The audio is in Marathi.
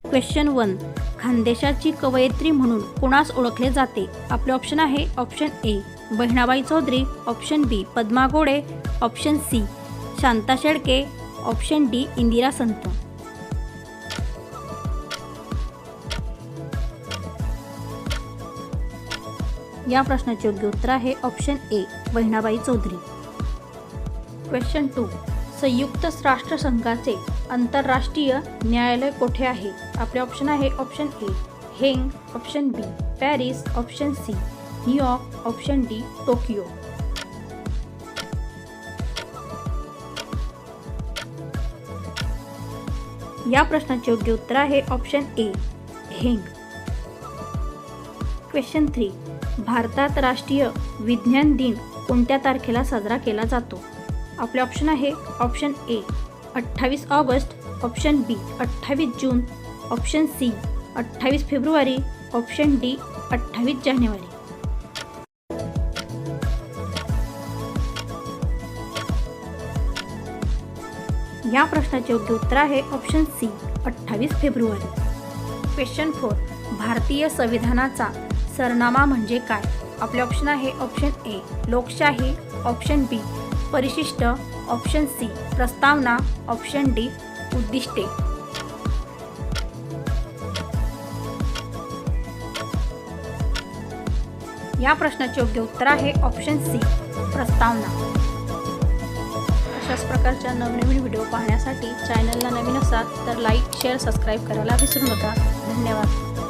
क्वेश्चन 1. खानदेशाची कवयित्री म्हणून कुणास ओळखले जाते? आपले ऑप्शन आहे option A Bahinabai Chaudhari, option B Padma Gode, option C Shanta Shelke, option D Indira Sant. या प्रश्नाचे योग्य उत्तर आहे option A Bahinabai Chaudhari. Question 2. संयुक्त राष्ट्रसंघाचे आंतरराष्ट्रीय न्यायालय कोठे आहे? आपले ऑप्शन आहे option A Hague, option B Paris, option C New York, option D Tokyo. या प्रश्नाचे योग्य उत्तर आहे ऑप्शन ए हेग. क्वेश्चन 3. भारतात राष्ट्रीय विज्ञान दिन कोणत्या तारखेला साजरा केला जातो? आपले ऑप्शन आहे option A 28 August, option B 28 June, option C 28 फेब्रुवारी, ऑप्शन डी 28 जानेवारी. या प्रश्नाचे योग्य उत्तर आहे ऑप्शन सी 28 फेब्रुवारी. क्वेश्चन 4. भारतीय संविधानाचा सरनामा म्हणजे काय? आपले ऑप्शन आहे ऑप्शन ए लोकशाही, ऑप्शन बी परिशिष्ट, ऑप्शन सी प्रस्तावना, ऑप्शन डी उद्दिष्टे. या प्रश्नाचे योग्य उत्तर आहे ऑप्शन सी प्रस्तावना. अशाच प्रकारच्या नवनवीन व्हिडिओ पाहण्यासाठी चॅनलला नवीन असाल तर लाईक, शेअर, सबस्क्राईब करायला विसरू नका. धन्यवाद.